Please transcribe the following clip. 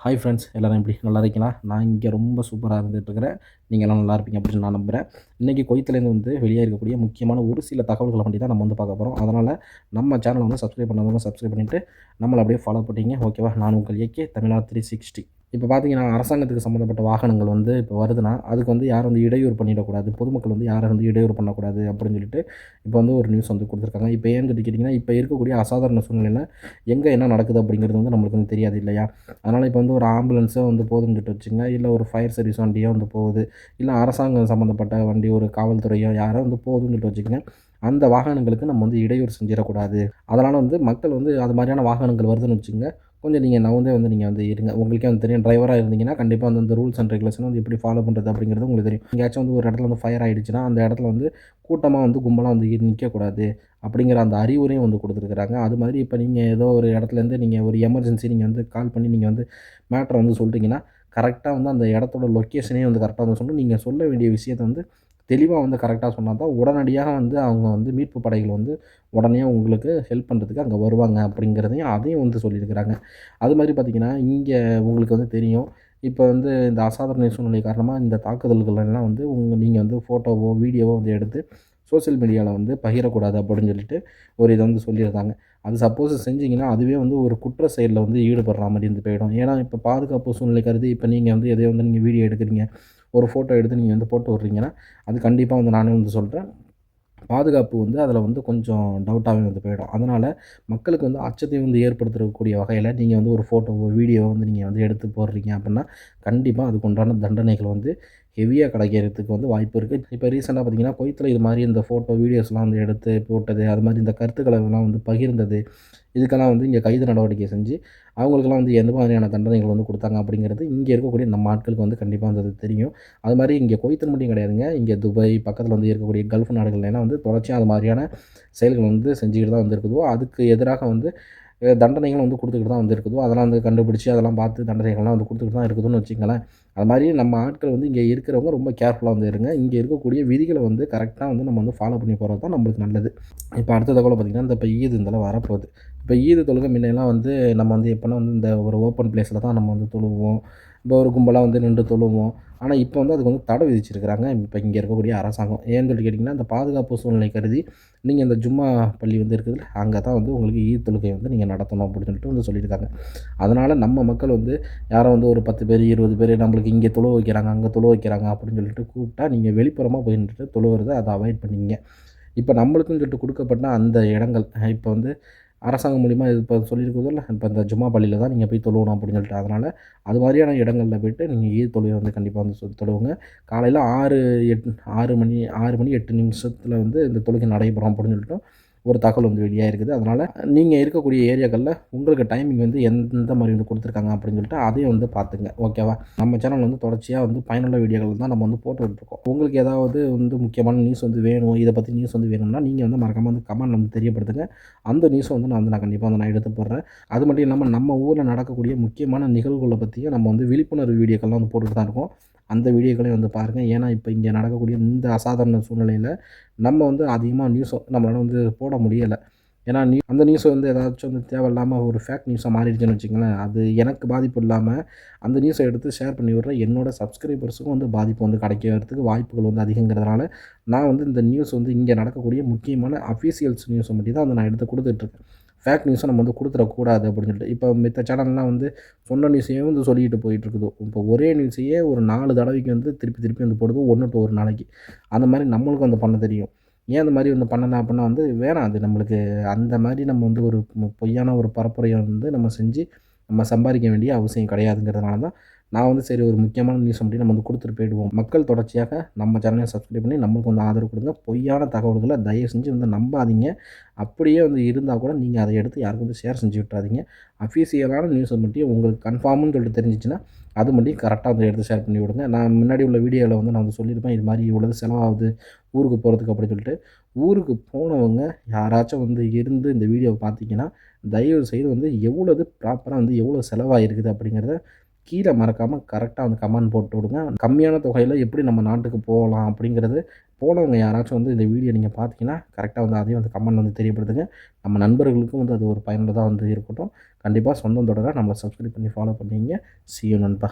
Hi friends, எல்லோரும் எப்படி நல்லா இருக்கீங்களா? நான் இங்கே ரொம்ப சூப்பராக இருந்துகிட்ருக்கிறேன். நீங்கள் எல்லாம் நல்லா இருப்பீங்க அப்படின்னு நான் நம்புகிறேன். இன்றைக்கி குவைத்திலேருந்து வெளியே இருக்கக்கூடிய முக்கியமான ஒரு சில தகவல்களை பற்றி தான் நம்ம பார்க்க போகிறோம். அதனால் நம்ம சேனலை சப்ஸ்கிரைப் பண்ணாதவங்க சப்ஸ்கிரைப் பண்ணிவிட்டு நம்மளை அப்படியே ஃபாலோ பண்ணிட்டீங்க ஓகேவா? நான் உங்கள் ஏகே தமிழா 360. இப்போ பார்த்தீங்கன்னா, அரசாங்கத்துக்கு சம்மந்தப்பட்ட வாகனங்கள் இப்போ வருதுன்னா, அதுக்கு யாரும் இடையூறு பண்ணிடக்கூடாது. பொதுமக்கள் யாரை இடையூறு பண்ணக்கூடாது அப்படின்னு சொல்லிட்டு இப்போ ஒரு நியூஸ் கொடுத்துருக்காங்க. இப்போ ஏன்னு சொல்லி கேட்டிங்கன்னா, இப்போ இருக்கக்கூடிய அசாதாரண சூழ்நிலையில் எங்கே என்ன நடக்குது அப்படிங்கிறது நம்மளுக்கு தெரியாது இல்லையா? அதனால் இப்போ ஒரு ஆம்புலன்ஸோ போகுதுன்னு சொல்லிட்டு வச்சுங்க, இல்லை ஒரு ஃபயர் சர்வீஸ் வண்டியோ போகுது, இல்லை அரசாங்கம் சம்மந்தப்பட்ட வண்டி ஒரு காவல்துறையோ யாரோ போகுதுன்னு சொல்லிட்டு வச்சுக்கோங்க. அந்த வாகனங்களுக்கு நம்ம இடையூறு செஞ்சிடக்கூடாது. அதனால் மக்கள் அது மாதிரியான வாகனங்கள் வருதுன்னு வச்சுக்கோங்க, கொஞ்சம் நீங்கள் நவுந்தே நீங்கள் இருங்க. உங்களுக்கே தெரியும், டிரைவராக இருந்தீங்கன்னா கண்டிப்பாக அந்த ரூல்ஸ் அண்ட் ரெகுலேஷன் எப்படி ஃபாலோ பண்ணுறது அப்படிங்கிறது உங்களுக்கு தெரியும். எங்கேயாச்சும் ஒரு இடத்துல ஃபயர் ஆகிடுச்சுன்னா அந்த இடத்துல கூட்டமாக கும்பலாக நிற்கக்கூடாது அப்படிங்கிற அந்த அறிவுரையும் கொடுத்துருக்குறாங்க. அது மாதிரி இப்போ நீங்கள் ஏதோ ஒரு இடத்துலேருந்து நீங்கள் ஒரு எமர்ஜென்சி நீங்கள் கால் பண்ணி நீங்கள் மேட்டரை சொல்லிட்டீங்கன்னா, கரெக்டாக அந்த இடத்தோட லொக்கேஷனே கரெக்டாக சொல்லணும். நீங்கள் சொல்ல வேண்டிய விஷயத்தை தெளிவாக கரெக்டாக சொன்னா தான் உடனடியாக அவங்க மீட்பு படைகள் உடனே உங்களுக்கு ஹெல்ப் பண்ணுறதுக்கு அங்கே வருவாங்க அப்படிங்கிறதையும் அதையும் சொல்லியிருக்கிறாங்க. அது மாதிரி பார்த்திங்கன்னா, இங்கே உங்களுக்கு தெரியும், இப்போ இந்த அசாதாரண சூழ்நிலை காரணமாக இந்த தாக்குதல்கள் எல்லாம் நீங்கள் ஃபோட்டோவோ வீடியோவோ எடுத்து சோசியல் மீடியாவில் பகிரக்கூடாது அப்படின்னு சொல்லிட்டு ஒரு இதை சொல்லியிருந்தாங்க. அது சப்போஸ் செஞ்சிங்கன்னா அதுவே ஒரு குற்ற செயலில் ஈடுபடுற மாதிரி போயிடும். ஏன்னா இப்போ பாதுகாப்பு சூழ்நிலை கருதி இப்போ நீங்கள் எதையோ நீங்கள் வீடியோ எடுக்கிறீங்க, ஒரு ஃபோட்டோ எடுத்து நீங்கள் போட்டு விட்றீங்கன்னா, அது கண்டிப்பாக நானே சொல்கிறேன், பாதுகாப்பு அதில் கொஞ்சம் டவுட்டாகவே போயிடும். அதனால் மக்களுக்கு அச்சத்தை ஏற்படுத்தக்கூடிய வகையில் நீங்கள் ஒரு ஃபோட்டோவோ வீடியோவோ நீங்கள் எடுத்து போடுறீங்க அப்படின்னா, கண்டிப்பாக அதுக்கு உண்டான தண்டனைகள் ஹெவியாக கிடைக்கிறதுக்கு வாய்ப்பு இருக்குது. இப்போ ரீசெண்டாக பார்த்திங்கன்னா, குவைத்தில் இது மாதிரி இந்த ஃபோட்டோ வீடியோஸ்லாம் எடுத்து போட்டது, அது மாதிரி இந்த கருத்துக்களை எல்லாம் பகிர்ந்தது, இதுக்கெல்லாம் இங்கே கைது நடவடிக்கை செஞ்சு அவங்களுக்கெல்லாம் எந்த மாதிரியான தண்டனைகள் கொடுத்தாங்க அப்படிங்கிறது இங்கே இருக்கக்கூடிய நம்ம ஆட்களுக்கு கண்டிப்பாக அது தெரியும். அது மாதிரி இங்கே குவைத்தில் மட்டும் கிடையாதுங்க, இங்கே துபாய் பக்கத்தில் இருக்கக்கூடிய கல்ஃப் நாடுகள்லாம் தொடர்ச்சியாக அது மாதிரியான செயல்கள் செஞ்சுக்கிட்டு தான் இருக்குதோ, அதுக்கு எதிராக தண்டனைகள் கொடுத்துக்கிட்டு தான் இருக்குதோ, அதெல்லாம் கண்டுபிடிச்சி அதெல்லாம் பார்த்து தண்டனைகள்லாம் கொடுத்துக்கிட்டு தான் இருக்குதுன்னு வச்சுக்கங்களேன். அது மாதிரி நம்ம ஆட்கள் இங்கே இருக்கிறவங்க ரொம்ப கேர்ஃபுல்லாக இருங்க. இங்கே இருக்கக்கூடிய விதிகளை கரெக்டாக நம்ம ஃபாலோ பண்ணி போகிறது தான் நம்மளுக்கு நல்லது. இப்போ அடுத்த தகவல் பார்த்திங்கன்னா, இந்த இப்போ ஈத் இதெல்லாம் வரப்போகுது. இப்போ ஈது தொழுகை முன்னெல்லாம் நம்ம எப்போனா இந்த ஒரு ஓப்பன் பிளேஸில் தான் நம்ம தொழுவோம். இப்போ ஒரு கும்பலாக நின்று தொழுவோம். ஆனால் இப்போ அதுக்கு தடை விதிச்சிருக்கிறாங்க இப்போ இங்கே இருக்கக்கூடிய அரசாங்கம். ஏன்னு சொல்லி கேட்டிங்கன்னா, இந்த பாதுகாப்பு சூழ்நிலை கருதி நீங்கள் இந்த ஜும்மா பள்ளி இருக்குதுல்ல, அங்கே தான் உங்களுக்கு ஈத் தொழுகை நீங்கள் நடத்தணும் அப்படின்னு சொல்லிட்டு சொல்லியிருக்காங்க. அதனால் நம்ம மக்கள் யாரோ ஒரு 10 பேர் 20 பேர் நம்மளுக்கு இங்கே தொழுவ வைக்கிறாங்க, அங்கே தொழுவ வைக்கிறாங்க அப்படின்னு சொல்லிட்டு கூப்பிட்டா நீங்கள் வெளிப்புறமாக போய் நின்றுட்டு தொழுவுறதை அதை அவாய்ட் பண்ணிங்க. இப்போ நம்மளுக்குன்னு சொல்லிட்டு கொடுக்கப்பட்ட அந்த இடங்கள் இப்போ அரசாங்கம் மூலிமா இது இப்போ சொல்லியிருக்குதில்ல, இப்போ இந்த ஜும்மா பள்ளியில் தான் நீங்கள் போய் தொழுவணும் அப்படின்னு சொல்லிட்டு, அதனால் அது மாதிரியான இடங்களில் போய்ட்டு நீங்கள் ஈத் தொழுகை கண்டிப்பாக தொழுவுங்க. காலையில் 6 மணி 8 நிமிஷத்தில் இந்த தொழுகை நடைபெறும் அப்படின்னு சொல்லிட்டு ஒரு தகவல் வெளியாக இருக்குது. அதனால் நீங்கள் இருக்கக்கூடிய ஏரியாக்களில் உங்களுக்கு டைமிங் எந்த மாதிரி கொடுத்துருக்காங்க அப்படின்னு சொல்லிட்டு அதையும் பார்த்துங்க ஓகேவா? நம்ம சேனல் தொடர்ச்சியாக பயனுள்ள வீடியோக்கள் தான் நம்ம போட்டுட்ருக்கோம். உங்களுக்கு ஏதாவது முக்கியமான நியூஸ் வேணும், இதை பற்றி நியூஸ் வேணும்னா நீங்கள் மறக்காமல் கமெண்ட் தெரியப்படுத்துங்க. அந்த நியூஸை நான் கண்டிப்பாக நான் எடுத்து போடுறேன். அது மட்டும் இல்லாமல் நம்ம ஊரில் நடக்கக்கூடிய முக்கியமான நிகழ்வுகளை பற்றியும் நம்ம விழிப்புணர்வு வீடியோக்கள்லாம் போட்டுட்டு தான் இருக்கோம். அந்த வீடியோக்களையும் பாருங்கள். ஏன்னா இப்போ இங்கே நடக்கக்கூடிய இந்த அசாதாரண சூழ்நிலையில் நம்ம அதிகமாக நியூஸை நம்மளால் போட முடியலை. ஏன்னா அந்த நியூஸை ஏதாச்சும் தேவையில்லாமல் ஒரு ஃபேக் நியூஸாக மாறிடுச்சுன்னு வச்சுங்களேன், அது எனக்கு பாதிப்பு இல்லாமல் அந்த நியூஸை எடுத்து ஷேர் பண்ணி விட்ற என்னோடய சப்ஸ்கிரைபர்ஸுக்கும் பாதிப்பு கிடைக்கிறதுக்கு வாய்ப்புகள் அதிகங்கிறதுனால நான் இந்த நியூஸ் இங்கே நடக்கக்கூடிய முக்கியமான அஃபீஷியல்ஸ் நியூஸை மட்டும் தான் நான் எடுத்து கொடுத்துட்ருக்கேன். ஃபேக் நியூஸை நம்ம கொடுத்துடக்கூடாது அப்படின்னு சொல்லிட்டு. இப்போ மித்த சேனல்லாம் சொன்ன நியூஸையே சொல்லிக்கிட்டு போயிட்டுருக்குது. இப்போ ஒரே நியூஸையே ஒரு 4 தடவைக்கு திருப்பி திருப்பி போடுது, 1 to 1 நாளைக்கு. அந்த மாதிரி நம்மளுக்கும் பண்ண தெரியும். ஏன் அந்த மாதிரி பண்ணலாம் அப்படின்னா வேணாம், அது நம்மளுக்கு அந்த மாதிரி நம்ம ஒரு பொய்யான ஒரு பரப்புரையை நம்ம செஞ்சு நம்ம சம்பாதிக்க வேண்டிய அவசியம் கிடையாதுங்கிறதுனால தான் நான் சரி ஒரு முக்கியமான நியூஸ் அப்படி நம்ம கொடுத்துட்டு போயிடுவோம். மக்கள் தொடர்ச்சியாக நம்ம சேனலை சப்ஸ்கிரைப் பண்ணி நம்மளுக்கு ஆதரவு கொடுங்க. பொய்யான தகவல்களை தயவு செஞ்சு நம்பாதீங்க. அப்படியே இருந்தால் கூட நீங்கள் அதை எடுத்து யாருக்கும் ஷேர் செஞ்சு விட்றாதீங்க. அஃபீஷியலான நியூஸை மட்டும் உங்களுக்கு கன்ஃபார்ம்னு சொல்லிட்டு தெரிஞ்சிச்சுன்னா அது மட்டும் கரெக்டாக எடுத்து ஷேர் பண்ணி விடுங்க. நான் முன்னாடி உள்ள வீடியோவில் நான் சொல்லியிருப்பேன், இது மாதிரி இவ்வளவு செலவாகுது ஊருக்கு போகிறதுக்கு அப்படின்னு சொல்லிட்டு. ஊருக்கு போனவங்க யாராச்சும் இருந்து இந்த வீடியோவை பார்த்தீங்கன்னா, தயவு செய்து எவ்வளவு ப்ராப்பராக எவ்வளோ செலவாகிருக்குது அப்படிங்கிறத கீழே மறக்காமல் கரெக்டாக கமெண்ட் போட்டு விடுங்க. கம்மியான தொகையில் எப்படி நம்ம நாட்டுக்கு போகலாம் அப்படிங்கிறது போனவங்க யாராச்சும் வந்து இந்த வீடியோ நீங்கள் பார்த்தீங்கன்னா கரெக்டாக வந்து அதையும் வந்து கமெண்ட் வந்து தெரியப்படுத்துங்க. நம்ம நண்பர்களுக்கும் வந்து அது ஒரு பயனுள்ளதாக வந்து இருக்கட்டும். கண்டிப்பாக சொந்தம் தொடர நம்மளை சப்ஸ்கிரைப் பண்ணி ஃபாலோ பண்ணிங்க. See you நண்பா.